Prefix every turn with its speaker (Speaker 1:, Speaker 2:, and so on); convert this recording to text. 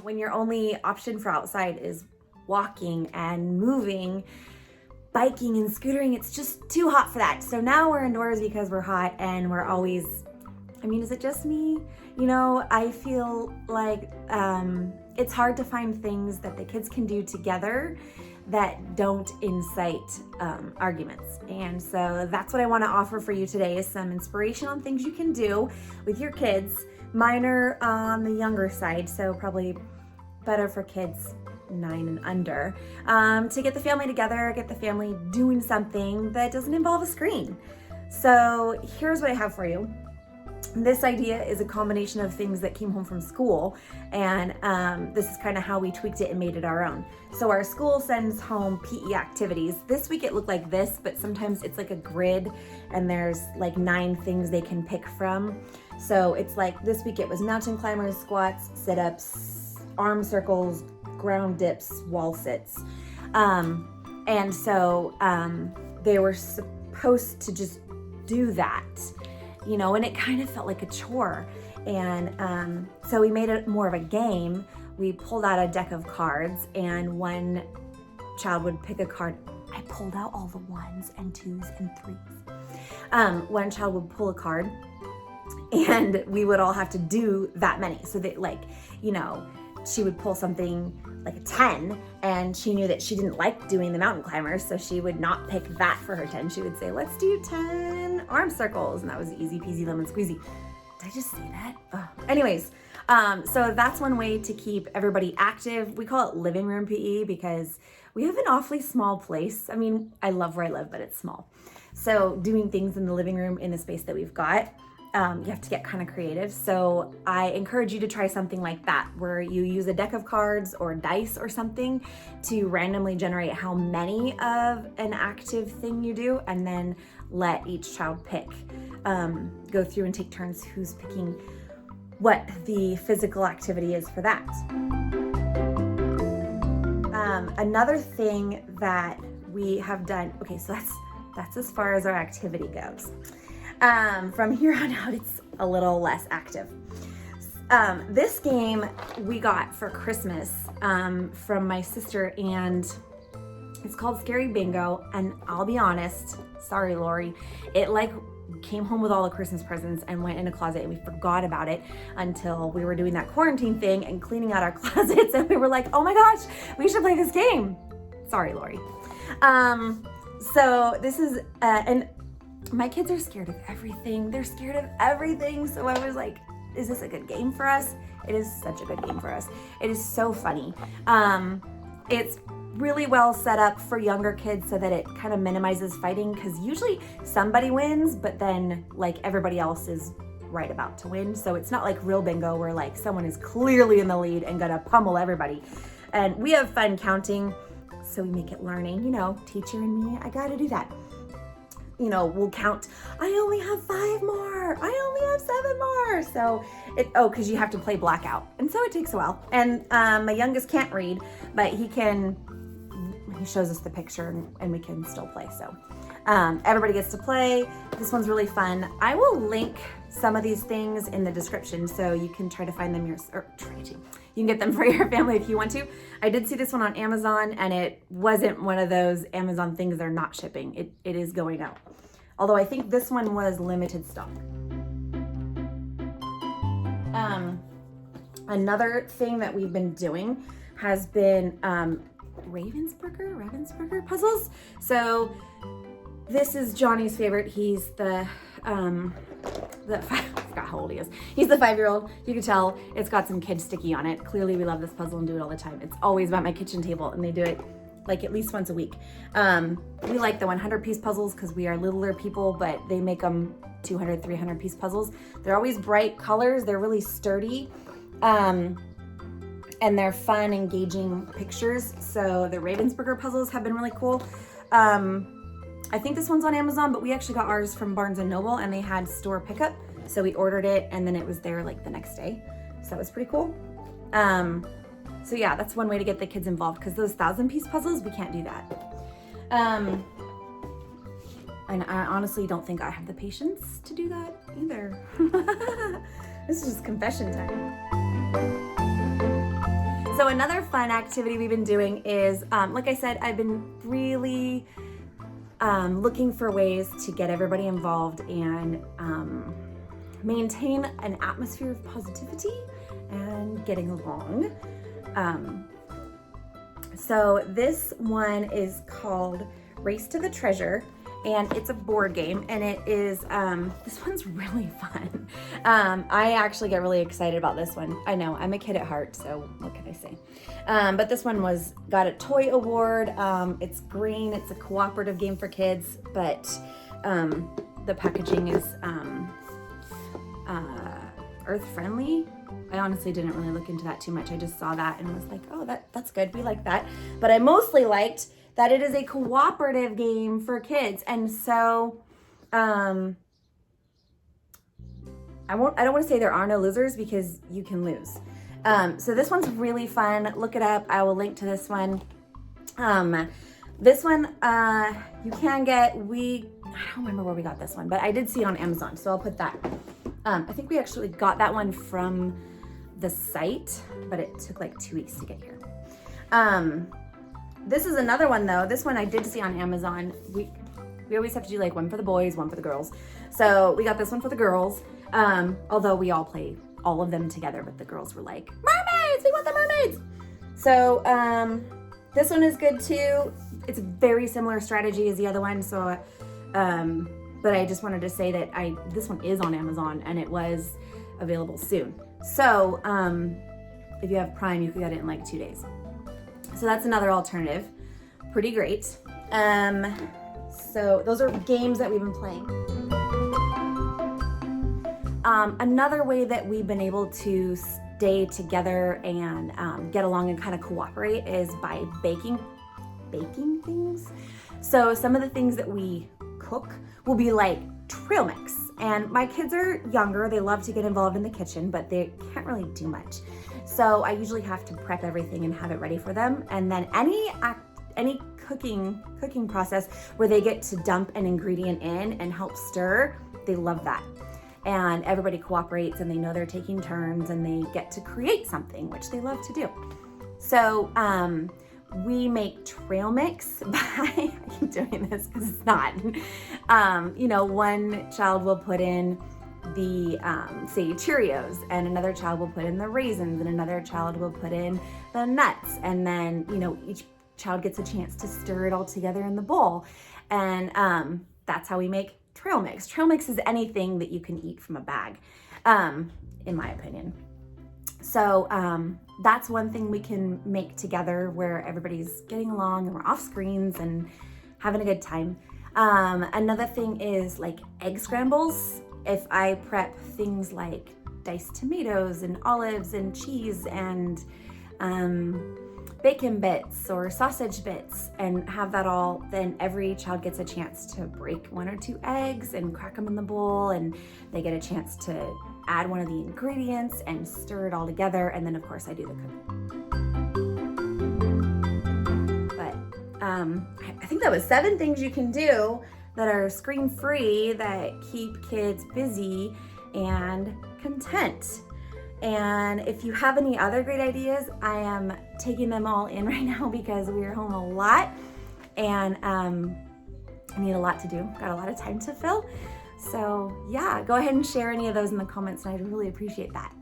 Speaker 1: when your only option for outside is walking and moving, biking and scootering, it's just too hot for that. So now we're indoors because we're hot, and we're always, I mean, is it just me? You know, I feel like it's hard to find things that the kids can do together that don't incite arguments. And so that's what I want to offer for you today, is some inspiration on things you can do with your kids. Mine are on the younger side, so probably better for kids 9 and under, to get the family together, get the family doing something that doesn't involve a screen. So here's what I have for you. This idea is a combination of things that came home from school, and this is kind of how we tweaked it and made it our own. So our school sends home PE activities. This week it looked like this, but sometimes it's like a grid and there's like 9 things they can pick from. So it's like this week it was mountain climbers, squats, sit-ups, arm circles, ground dips, wall sits. And so they were supposed to just do that, you know, and it kind of felt like a chore. And so we made it more of a game. We pulled out a deck of cards, and one child would pick a card. I pulled out all the 1s and 2s and 3s. One child would pull a card, and we would all have to do that many. So that, like, you know, she would pull something like a 10, and she knew that she didn't like doing the mountain climbers, so she would not pick that for her 10. She would say, let's do 10 arm circles, and that was easy peasy lemon squeezy. Did I just say that? Oh. Anyways, so that's one way to keep everybody active. We call it living room PE because we have an awfully small place. I mean, I love where I live, but it's small. So doing things in the living room in the space that we've got, you have to get kind of creative. So I encourage you to try something like that, where you use a deck of cards or dice or something to randomly generate how many of an active thing you do, and then let each child pick. Go through and take turns who's picking what the physical activity is for that. Another thing that we have done, okay, so that's as far as our activity goes. From here on out, it's a little less active. This game we got for Christmas from my sister, and it's called Scary Bingo. And I'll be honest, sorry, Lori, it like came home with all the Christmas presents and went in a closet, and we forgot about it until we were doing that quarantine thing and cleaning out our closets, and we were like, oh my gosh, we should play this game. Sorry, Lori. So this is, and my kids are scared of everything. They're scared of everything. So I was like, is this a good game for us? It is such a good game for us. It is so funny. It's really well set up for younger kids so that it kind of minimizes fighting, because usually somebody wins, but then like everybody else is right about to win. So it's not like real bingo where like someone is clearly in the lead and gonna pummel everybody. And we have fun counting, so we make it learning, you know, teacher and me, I gotta do that. You know, we'll count, I only have 5 more, I only have 7 more. So because you have to play blackout. And so it takes a while. And my youngest can't read, but he shows us the picture and we can still play. So everybody gets to play. This one's really fun. I will link some of these things in the description so you can try to find them you can get them for your family if you want to. I did see this one on Amazon, and it wasn't one of those Amazon things they're not shipping. It is going out. Although I think this one was limited stock. Another thing that we've been doing has been Ravensburger puzzles. So this is Johnny's favorite. He's I forgot how old he is. He's the 5-year-old. You can tell it's got some kid sticky on it. Clearly we love this puzzle and do it all the time. It's always about my kitchen table, and they do it like at least once a week. We like the 100-piece puzzles because we are littler people, but they make them 200, 300-piece puzzles. They're always bright colors. They're really sturdy. And they're fun, engaging pictures. So the Ravensburger puzzles have been really cool. I think this one's on Amazon, but we actually got ours from Barnes & Noble, and they had store pickup. So we ordered it, and then it was there like the next day. So that was pretty cool. So yeah, that's one way to get the kids involved, because those 1,000-piece puzzles, we can't do that. And I honestly don't think I have the patience to do that either. This is just confession time. So another fun activity we've been doing is, like I said, I've been really looking for ways to get everybody involved and maintain an atmosphere of positivity and getting along. So this one is called Race to the Treasure, and it's a board game, and it is, this one's really fun. I actually get really excited about this one. I know, I'm a kid at heart, so what can I say? But this one got a toy award. It's green, it's a cooperative game for kids, but the packaging is earth friendly. I honestly didn't really look into that too much. I just saw that and was like, oh, that's good. We like that. But I mostly liked that it is a cooperative game for kids. And so I don't want to say there are no losers, because you can lose. So this one's really fun. Look it up. I will link to this one. This one you can get, I don't remember where we got this one, but I did see it on Amazon, so I'll put that. I think we actually got that one from the site, but it took like 2 weeks to get here. This is another one though. This one I did see on Amazon. We always have to do like one for the boys, one for the girls. So we got this one for the girls. Although we all play all of them together, but the girls were like, mermaids, we want the mermaids. So this one is good too. It's a very similar strategy as the other one. So, but I just wanted to say that this one is on Amazon and it was available soon. So if you have Prime, you can get it in like 2 days. So that's another alternative. Pretty great. So those are games that we've been playing. Another way that we've been able to stay together and get along and kind of cooperate is by baking things. So some of the things that we cook will be like trail mix. And my kids are younger, they love to get involved in the kitchen, but they can't really do much. So I usually have to prep everything and have it ready for them. And then any cooking process where they get to dump an ingredient in and help stir, they love that. And everybody cooperates and they know they're taking turns and they get to create something, which they love to do. So we make trail mix by, I keep doing this because it's not, one child will put in the, say, Cheerios, and another child will put in the raisins, and another child will put in the nuts. And then, each child gets a chance to stir it all together in the bowl. And that's how we make trail mix. Trail mix is anything that you can eat from a bag, in my opinion. So that's one thing we can make together where everybody's getting along and we're off screens and having a good time. Another thing is like egg scrambles. If I prep things like diced tomatoes and olives and cheese and bacon bits or sausage bits and have that all, then every child gets a chance to break 1 or 2 eggs and crack them in the bowl, and they get a chance to add one of the ingredients and stir it all together. And then of course I do the cooking. But I think that was 7 things you can do that are screen free that keep kids busy and content. And if you have any other great ideas, I am taking them all in right now because we are home a lot and I need a lot to do. Got a lot of time to fill. So yeah, go ahead and share any of those in the comments and I'd really appreciate that.